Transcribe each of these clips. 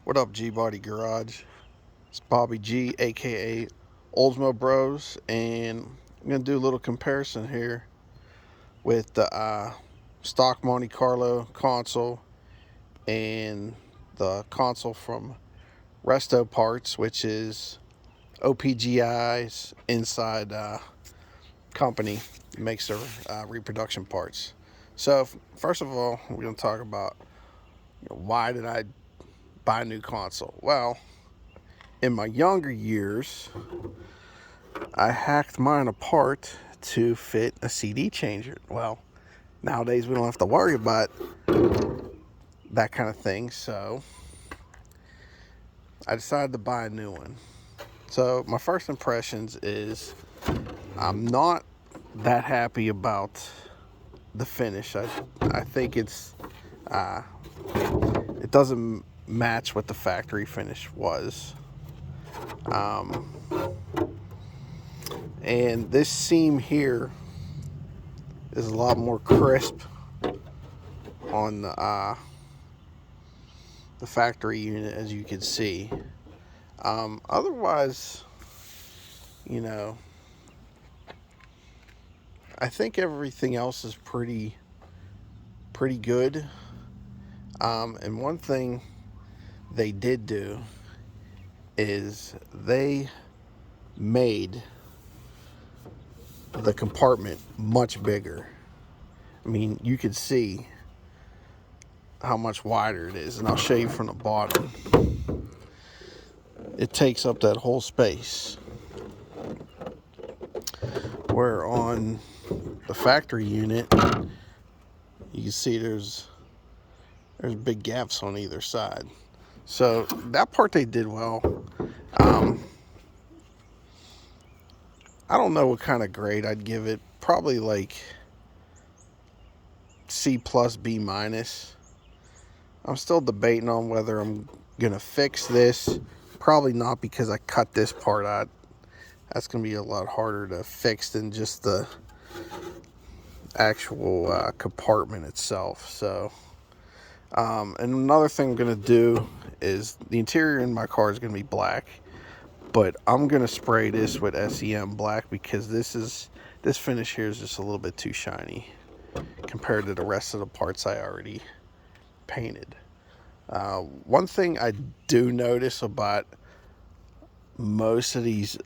What up, G-Body Garage? It's Bobby G, aka Oldsmo Bros, and I'm gonna do a little comparison here with the stock Monte Carlo console and the console from Restoparts, which is OPGI's inside company that makes their reproduction parts. So, first of all, we're gonna talk about why did I buy a new console? Well, in my younger years, I hacked mine apart to fit a CD changer. Well, nowadays we don't have to worry about that kind of thing, so I decided to buy a new one. So my first impressions is I'm not that happy about the finish. I think it doesn't match what the factory finish was. And this seam here is a lot more crisp on the factory unit, as you can see. Otherwise, you know, I think everything else is pretty good. And one thing they did do is they made the compartment much bigger. I mean, you could see how much wider it is, and I'll show you from the bottom. It takes up that whole space, where on the factory unit you can see there's big gaps on either side. So that part they did well. I don't know what kind of grade I'd give it. Probably like C plus, B minus. I'm still debating on whether I'm gonna fix this. Probably not, because I cut this part out. That's gonna be a lot harder to fix than just the actual compartment itself. So and another thing I'm gonna do is the interior in my car is gonna be black, but I'm gonna spray this with SEM black because this finish here is just a little bit too shiny compared to the rest of the parts I already painted. One thing I do notice about most of these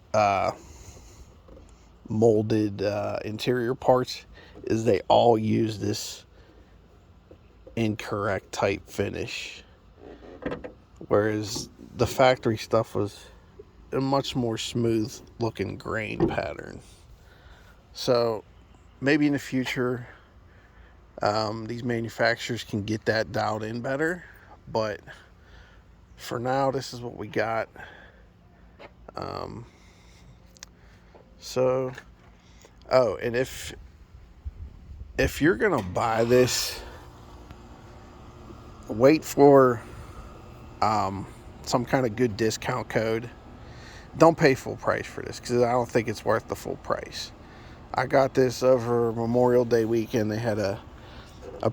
molded interior parts is they all use this incorrect type finish, whereas the factory stuff was a much more smooth looking grain pattern. So maybe in the future these manufacturers can get that dialed in better, but for now this is what we got. And if you're gonna buy this, wait for some kind of good discount code. Don't pay full price for this, because I don't think it's worth the full price. I got this over Memorial Day weekend. They had a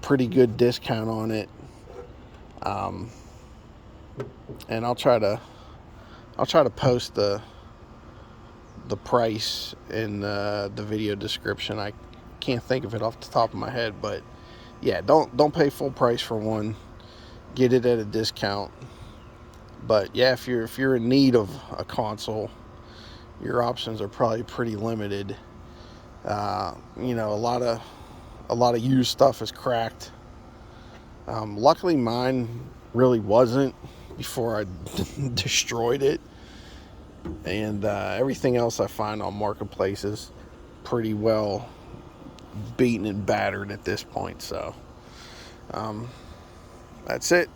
pretty good discount on it, and I'll try to post the price in the video description. I can't think of it off the top of my head, but yeah, don't pay full price for one. Get it at a discount. But yeah, if you're in need of a console, your options are probably pretty limited. You know, a lot of used stuff is cracked. Luckily, mine really wasn't before I destroyed it, and everything else I find on marketplace is pretty well beaten and battered at this point. So that's it.